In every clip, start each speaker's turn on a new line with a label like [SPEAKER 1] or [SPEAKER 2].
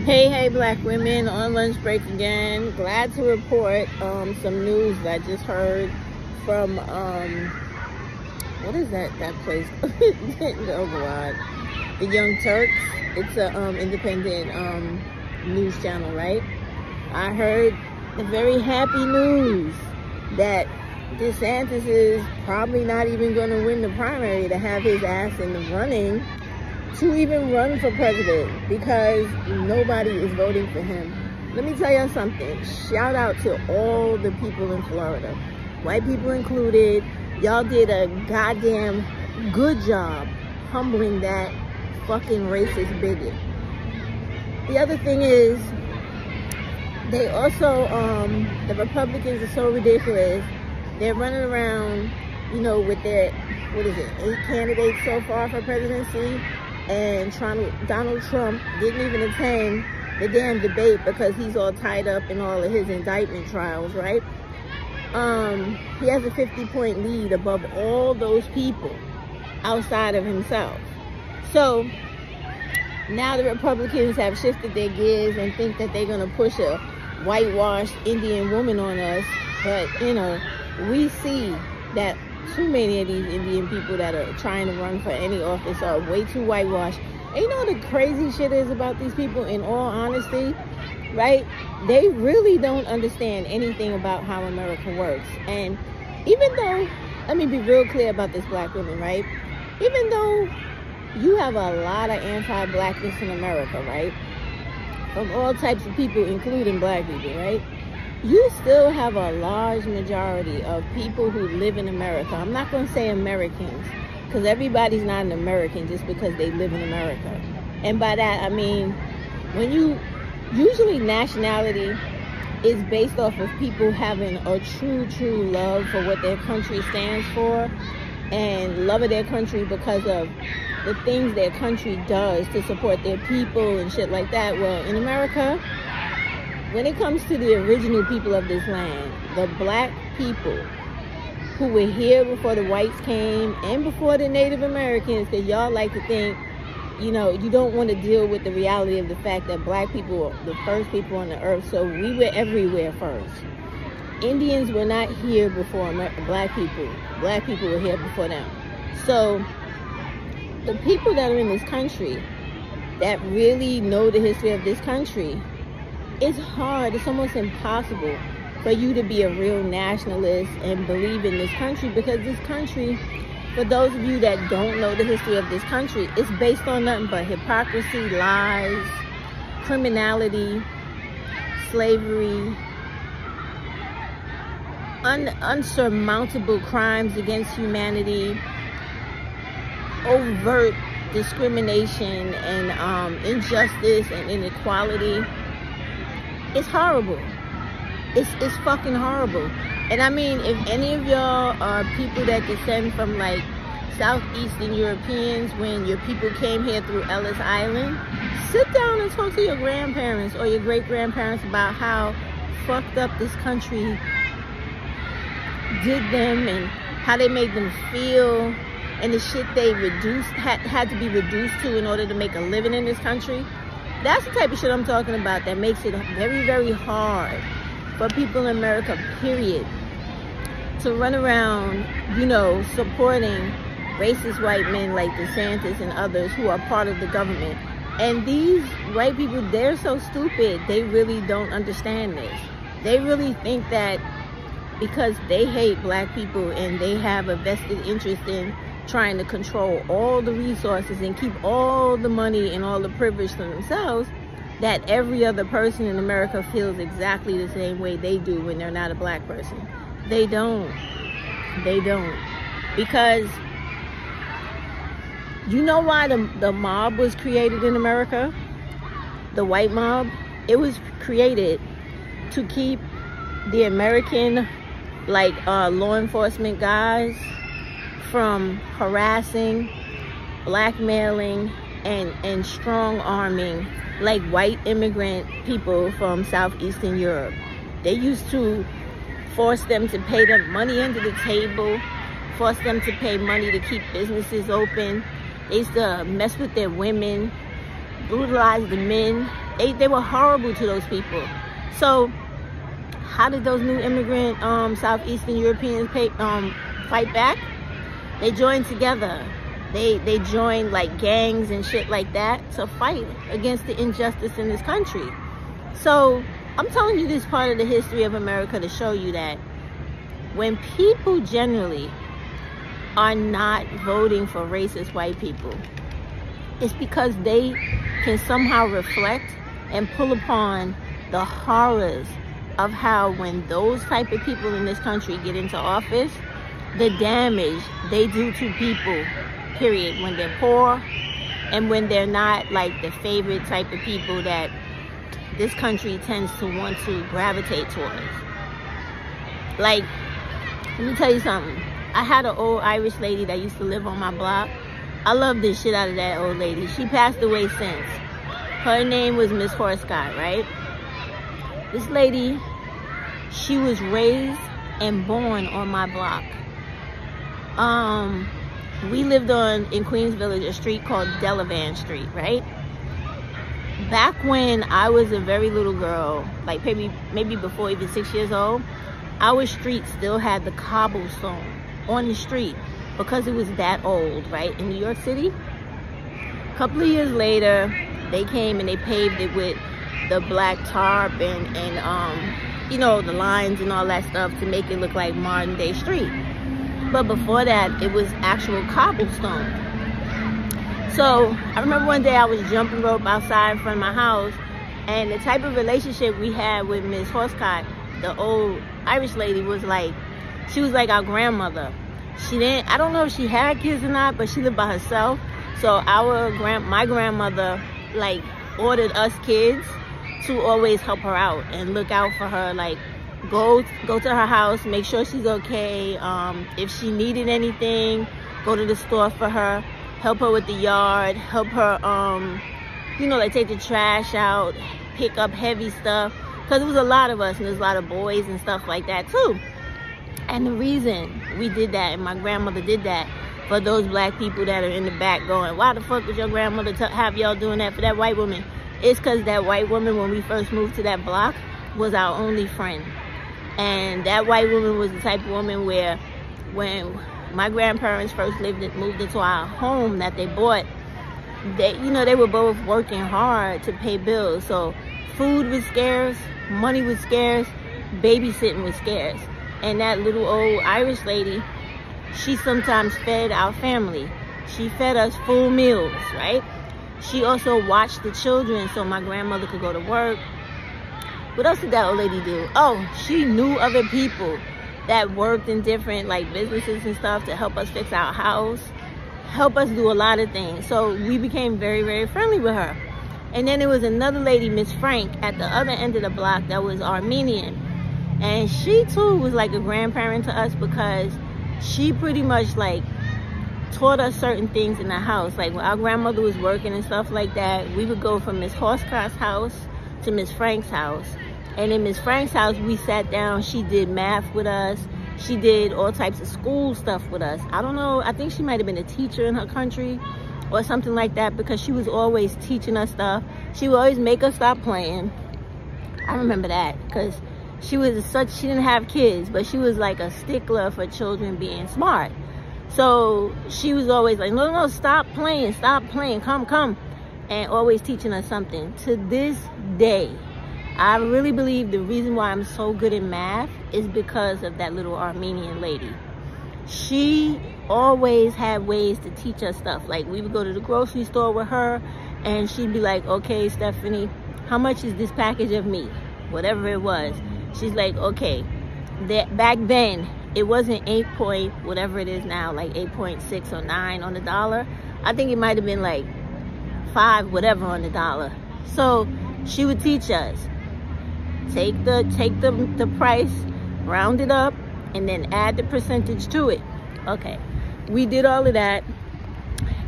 [SPEAKER 1] Hey, black women on lunch break again. Glad to report some news that I just heard from, what is that place? Oh, God. The Young Turks. It's a independent news channel, right? I heard the very happy news that DeSantis is probably not even going to win the primary to have his ass in the running to even run for president because nobody is voting for him. Let me tell you something. Shout out to all the people in Florida, white people included. Y'all did a goddamn good job humbling that fucking racist bigot. The other thing is, they also, the Republicans are so ridiculous. They're running around, you know, with their, 8 candidates so far for presidency. And Donald Trump didn't even attend the damn debate because he's all tied up in all of his indictment trials, right? He has a 50-point lead above all those people outside of himself. So now the Republicans have shifted their gears and think that they're going to push a whitewashed Indian woman on us. But, you know, we see that too many of these Indian people that are trying to run for any office are way too whitewashed. And you know what the crazy shit is about these people, in all honesty, right? They really don't understand anything about how America works. And even though, let me be real clear about this, black women, right? Even though you have a lot of anti-blackness in America, right? From all types of people, including black people, right? You still have a large majority of people who live in America. I'm not going to say Americans, because everybody's not an American just because they live in America. And by that, I mean, usually nationality is based off of people having a true love for what their country stands for, and love of their country because of the things their country does to support their people and shit like that. Well, in America, when it comes to the original people of this land, the black people who were here before the whites came and before the Native Americans, because y'all like to think, you know, you don't want to deal with the reality of the fact that black people were the first people on the earth, so we were everywhere first. Indians were not here before black people. Black people were here before them. So the people that are in this country that really know the history of this country, it's hard, it's almost impossible for you to be a real nationalist and believe in this country, because this country, for those of you that don't know the history of this country, it's based on nothing but hypocrisy, lies, criminality, slavery, unsurmountable crimes against humanity, overt discrimination and injustice and inequality. It's horrible. It's fucking horrible. And I mean, if any of y'all are people that descend from like Southeastern Europeans, when your people came here through Ellis Island, sit down and talk to your grandparents or your great-grandparents about how fucked up this country did them and how they made them feel and the shit they had to be reduced to in order to make a living in this country. That's the type of shit I'm talking about that makes it very, very hard for people in America, period, to run around, you know, supporting racist white men like DeSantis and others who are part of the government. And these white people, they're so stupid, they really don't understand this. They really think that because they hate black people and they have a vested interest in trying to control all the resources and keep all the money and all the privilege for themselves, that every other person in America feels exactly the same way they do when they're not a black person. They don't. They don't. Because you know why the mob was created in America? The white mob? It was created to keep the American, like, law enforcement guys from harassing, blackmailing, and strong-arming like white immigrant people from Southeastern Europe. They used to force them to pay them money under the table, force them to pay money to keep businesses open. They used to mess with their women, brutalize the men, They were horrible to those people. So how did those new immigrant Southeastern Europeans fight back? They joined together. They joined like gangs and shit like that to fight against the injustice in this country. So I'm telling you this part of the history of America to show you that when people generally are not voting for racist white people, it's because they can somehow reflect and pull upon the horrors of how when those type of people in this country get into office, the damage they do to people, period, when they're poor and when they're not like the favorite type of people that this country tends to want to gravitate towards. Like, let me tell you something. I had an old Irish lady that used to live on my block. I love this shit out of that old lady. She passed away since. Her name was Miss Horscott, right? This lady, she was raised and born on my block. We lived in Queens Village, a street called Delavan Street, right? Back when I was a very little girl, like maybe before even 6 years old, our street still had the cobblestone on the street because it was that old, right? In New York City. A couple of years later, they came and they paved it with the black tarp and you know, the lines and all that stuff to make it look like modern day street. But before that, it was actual cobblestone. So I remember one day I was jumping rope outside in front of my house, and the type of relationship we had with Miss Horscott, the old Irish lady, was like, she was like our grandmother. I don't know if she had kids or not, but she lived by herself. So my grandmother like ordered us kids to always help her out and look out for her, like go to her house, make sure she's okay. If she needed anything, go to the store for her, help her with the yard, help her you know, like take the trash out, pick up heavy stuff, because it was a lot of us and there's a lot of boys and stuff like that too. And the reason we did that, and my grandmother did that, for those black people that are in the back going, why the fuck would your grandmother have y'all doing that for that white woman? It's because that white woman, when we first moved to that block, was our only friend. And that white woman was the type of woman where when my grandparents first moved into our home that they bought, they were both working hard to pay bills. So food was scarce, money was scarce, babysitting was scarce. And that little old Irish lady, she sometimes fed our family. She fed us full meals, right? She also watched the children so my grandmother could go to work. What else did that old lady do? Oh, she knew other people that worked in different like businesses and stuff to help us fix our house, help us do a lot of things. So we became very, very friendly with her. And then there was another lady, Miss Frank, at the other end of the block that was Armenian. And she too was like a grandparent to us because she pretty much like taught us certain things in the house. Like when our grandmother was working and stuff like that, we would go from Miss Horscott's house to Miss Frank's house. And in Miss Frank's house, we sat down, she did math with us. She did all types of school stuff with us. I don't know, I think she might have been a teacher in her country or something like that, because she was always teaching us stuff. She would always make us stop playing. I remember that, because she didn't have kids, but she was like a stickler for children being smart. So she was always like, no, stop playing, come. And always teaching us something. To this day, I really believe the reason why I'm so good in math is because of that little Armenian lady. She always had ways to teach us stuff. Like we would go to the grocery store with her and she'd be like, okay, Stephanie, how much is this package of meat? Whatever it was. She's like, okay, back then it wasn't 8 point, whatever it is now, like 8.6 or 9 on the dollar. I think it might have been like 5 whatever on the dollar. So she would teach us, take the price, round it up, and then add the percentage to it. Okay, we did all of that,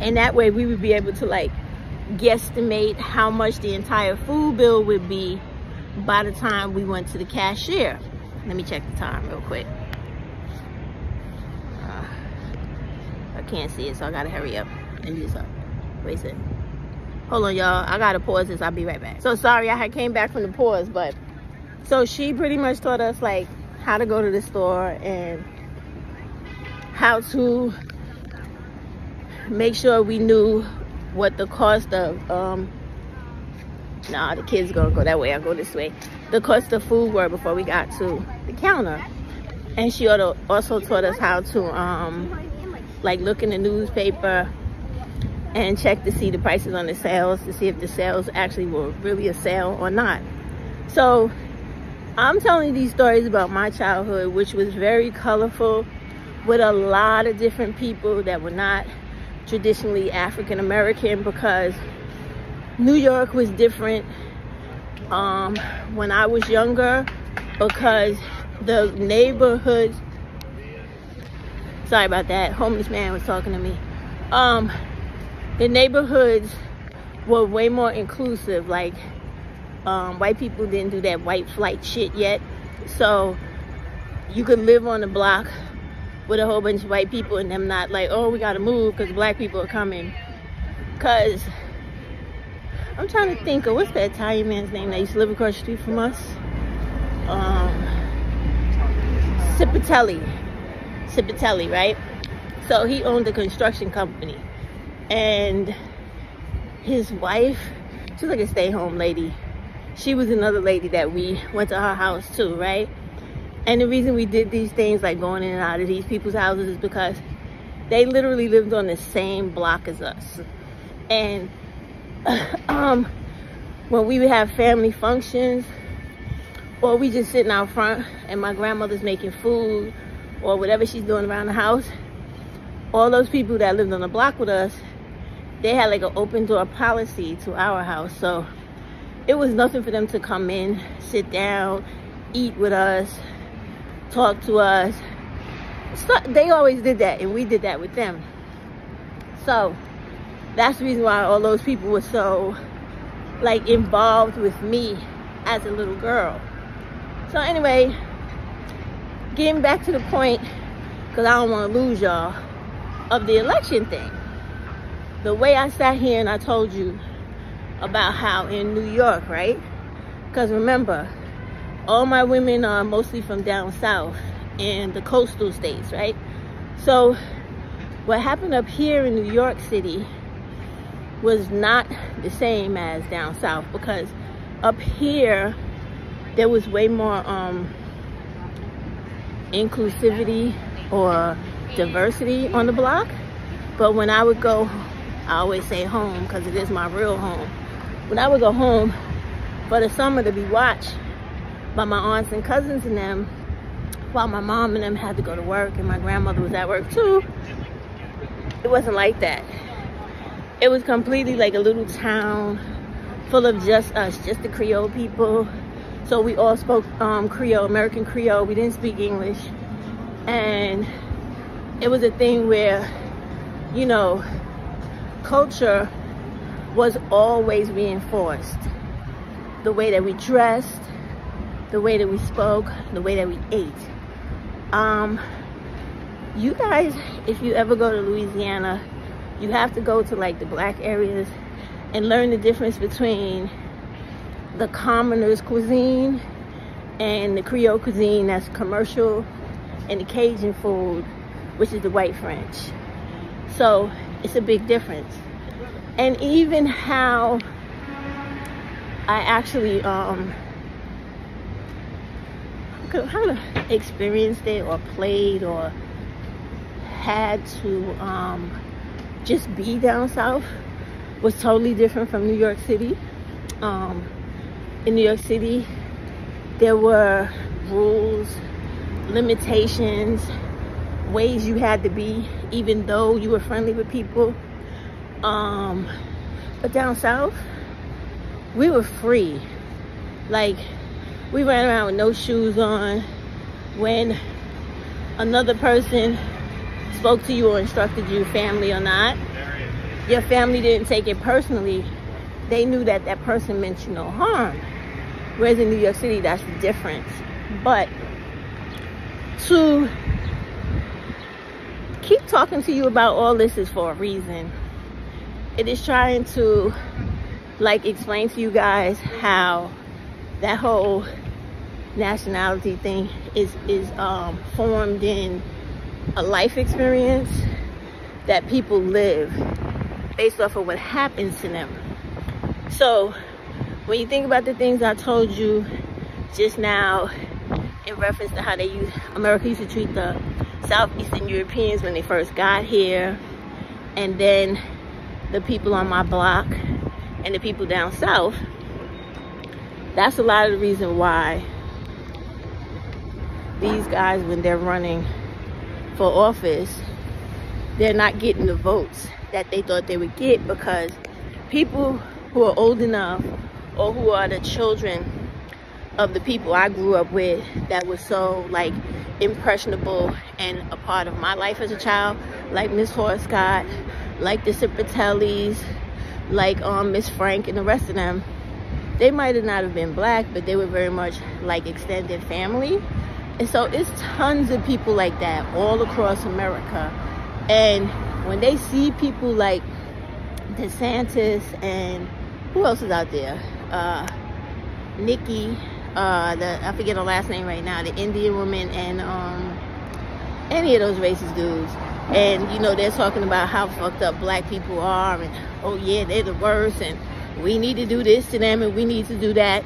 [SPEAKER 1] and that way we would be able to like guesstimate how much the entire food bill would be by the time we went to the cashier. Let me check the time real quick. I can't see it, so I gotta hurry up and do something. Wait a second. Hold on, y'all. I gotta pause this. I'll be right back. So sorry, I had came back from the pause, but so she pretty much taught us like how to go to the store and how to make sure we knew what the cost of nah, the kids gonna go that way, I'll go this way, the cost of food were before we got to the counter. And she also taught us how to like look in the newspaper and check to see the prices on the sales, to see if the sales actually were really a sale or not. So I'm telling you these stories about my childhood, which was very colorful, with a lot of different people that were not traditionally African American, because New York was different when I was younger, because the neighborhoods, sorry about that, homeless man was talking to me. The neighborhoods were way more inclusive. Like white people didn't do that white flight shit yet, so you could live on the block with a whole bunch of white people and them not like, oh, we gotta move because black people are coming. Because I'm trying to think of, what's that Italian man's name that used to live across the street from us? Cipatelli, right? So he owned a construction company, and his wife, she was like a stay-home lady. She was another lady that we went to her house too, right? And the reason we did these things, like going in and out of these people's houses, is because they literally lived on the same block as us. And when we would have family functions, or we just sitting out front and my grandmother's making food or whatever she's doing around the house, all those people that lived on the block with us, they had like an open door policy to our house. So it was nothing for them to come in, sit down, eat with us, talk to us. So they always did that, and we did that with them. So that's the reason why all those people were so like involved with me as a little girl. So anyway, getting back to the point, because I don't want to lose y'all, of the election thing. The way I sat here and I told you about how in New York, right? Because remember, all my women are mostly from down south in the coastal states, right? So what happened up here in New York City was not the same as down south, because up here there was way more inclusivity or diversity on the block. But when I would go, I always say home because it is my real home. When I would go home for the summer to be watched by my aunts and cousins and them, while my mom and them had to go to work and my grandmother was at work too, it wasn't like that. It was completely like a little town full of just us, just the Creole people. So we all spoke Creole, American Creole. We didn't speak English. And it was a thing where, you know, culture was always reinforced. The way that we dressed, the way that we spoke, the way that we ate. You guys, if you ever go to Louisiana, you have to go to like the black areas and learn the difference between the commoner's cuisine and the Creole cuisine that's commercial, and the Cajun food, which is the white French. So it's a big difference. And even how I actually kind of experienced it or played or had to just be down south was totally different from New York City. In New York City, there were rules, limitations, ways you had to be, even though you were friendly with people. But down south, we were free. Like, we ran around with no shoes on. When another person spoke to you or instructed you, family or not, your family didn't take it personally. They knew that that person meant you no harm. Whereas in New York City, that's the difference. But to keep talking to you about all this is for a reason. It is trying to like explain to you guys how that whole nationality thing is formed in a life experience that people live based off of what happens to them. So when you think about the things I told you just now in reference to how America used to treat the Southeastern Europeans when they first got here, and then the people on my block and the people down south, that's a lot of the reason why these guys, when they're running for office, they're not getting the votes that they thought they would get, because people who are old enough or who are the children of the people I grew up with that was so like impressionable and a part of my life as a child, like Miss Horscott, like the Cipratellis, like Miss Frank and the rest of them, they might have not have been black, but they were very much like extended family. And so it's tons of people like that all across America. And when they see people like DeSantis and who else is out there? Nikki, I forget her last name right now, the Indian woman, and any of those racist dudes. And you know, they're talking about how fucked up black people are, and oh yeah, they're the worst, and we need to do this to them, and we need to do that.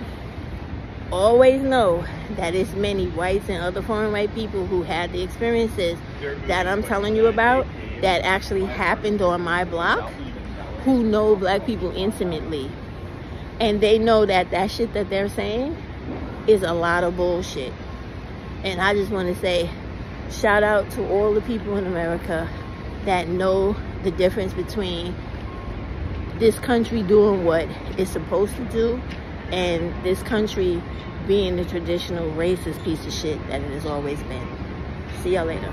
[SPEAKER 1] Always know that it's many whites and other foreign white people who had the experiences that I'm telling you about that actually happened on my block, who know black people intimately, and they know that that shit that they're saying is a lot of bullshit. And I just want to say shout out to all the people in America that know the difference between this country doing what it's supposed to do and this country being the traditional racist piece of shit that it has always been. See y'all later.